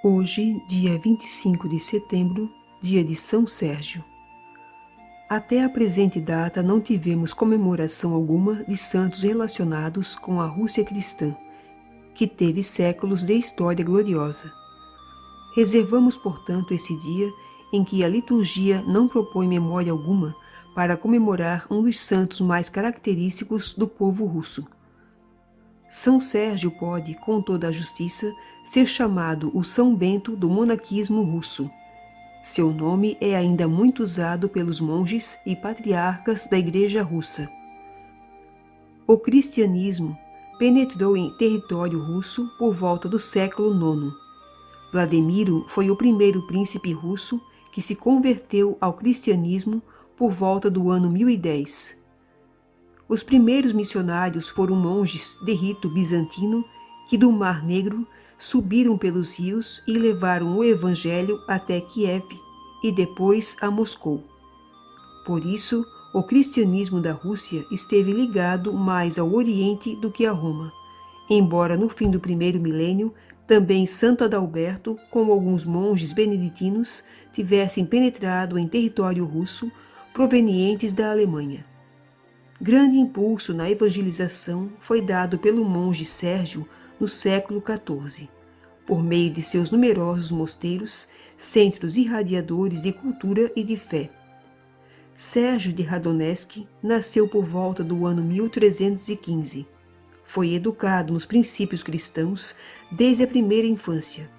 Hoje, dia 25 de setembro, dia de São Sérgio. Até a presente data não tivemos comemoração alguma de santos relacionados com a Rússia cristã, que teve séculos de história gloriosa. Reservamos, portanto, esse dia em que a liturgia não propõe memória alguma para comemorar um dos santos mais característicos do povo russo. São Sérgio pode, com toda a justiça, ser chamado o São Bento do monaquismo russo. Seu nome é ainda muito usado pelos monges e patriarcas da Igreja russa. O cristianismo penetrou em território russo por volta do século IX. Vladimiro foi o primeiro príncipe russo que se converteu ao cristianismo por volta do ano 1010. Os primeiros missionários foram monges de rito bizantino que do Mar Negro subiram pelos rios e levaram o evangelho até Kiev e depois a Moscou. Por isso, o cristianismo da Rússia esteve ligado mais ao Oriente do que a Roma, embora no fim do primeiro milênio também Santo Adalberto, com alguns monges beneditinos, tivessem penetrado em território russo provenientes da Alemanha. Grande impulso na evangelização foi dado pelo monge Sérgio no século XIV, por meio de seus numerosos mosteiros, centros irradiadores de cultura e de fé. Sérgio de Radonezk nasceu por volta do ano 1315. Foi educado nos princípios cristãos desde a primeira infância.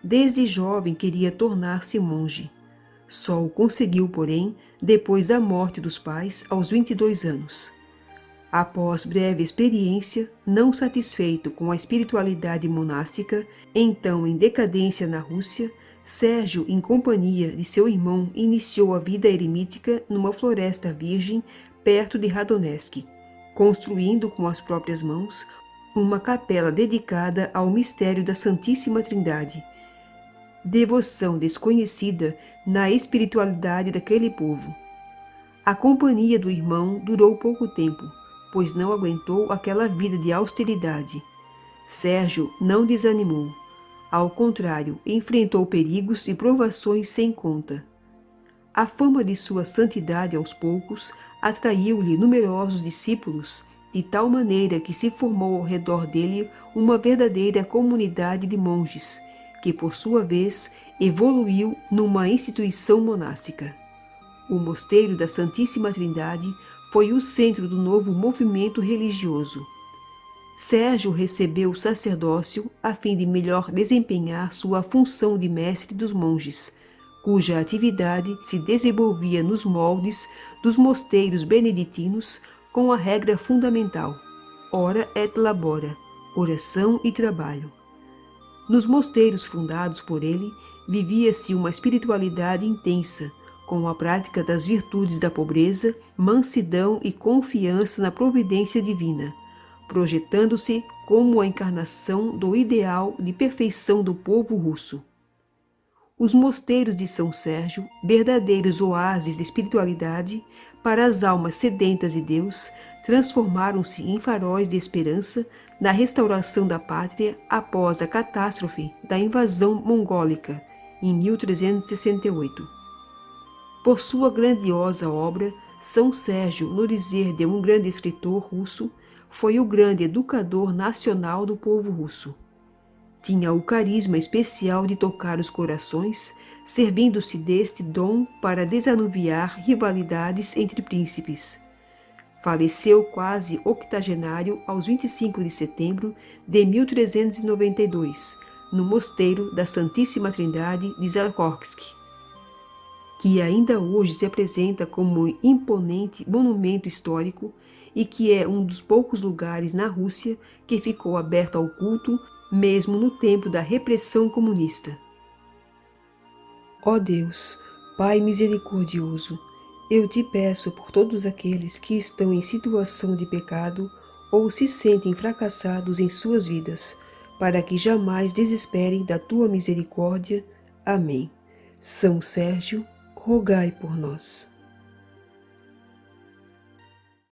Desde jovem queria tornar-se monge. Só o conseguiu, porém, depois da morte dos pais, aos 22 anos. Após breve experiência, não satisfeito com a espiritualidade monástica, então em decadência na Rússia, Sérgio, em companhia de seu irmão, iniciou a vida eremítica numa floresta virgem perto de Radonezk, construindo com as próprias mãos uma capela dedicada ao mistério da Santíssima Trindade, devoção desconhecida na espiritualidade daquele povo. A companhia do irmão durou pouco tempo, pois não aguentou aquela vida de austeridade. Sérgio não desanimou. Ao contrário, enfrentou perigos e provações sem conta. A fama de sua santidade aos poucos atraiu-lhe numerosos discípulos, de tal maneira que se formou ao redor dele uma verdadeira comunidade de monges, que por sua vez evoluiu numa instituição monástica. O Mosteiro da Santíssima Trindade foi o centro do novo movimento religioso. Sérgio recebeu o sacerdócio a fim de melhor desempenhar sua função de mestre dos monges, cuja atividade se desenvolvia nos moldes dos mosteiros beneditinos com a regra fundamental: ora et labora, oração e trabalho. Nos mosteiros fundados por ele, vivia-se uma espiritualidade intensa, com a prática das virtudes da pobreza, mansidão e confiança na providência divina, projetando-se como a encarnação do ideal de perfeição do povo russo. Os mosteiros de São Sérgio, verdadeiros oásis de espiritualidade para as almas sedentas de Deus, transformaram-se em faróis de esperança na restauração da pátria após a catástrofe da invasão mongólica, em 1368. Por sua grandiosa obra, São Sérgio, no dizer de um grande escritor russo, foi o grande educador nacional do povo russo. Tinha o carisma especial de tocar os corações, servindo-se deste dom para desanuviar rivalidades entre príncipes. Faleceu quase octogenário aos 25 de setembro de 1392, no mosteiro da Santíssima Trindade de Zakrovsk, que ainda hoje se apresenta como um imponente monumento histórico e que é um dos poucos lugares na Rússia que ficou aberto ao culto, mesmo no tempo da repressão comunista. Ó Deus, Pai misericordioso, eu te peço por todos aqueles que estão em situação de pecado ou se sentem fracassados em suas vidas, para que jamais desesperem da tua misericórdia. Amém. São Sérgio, rogai por nós.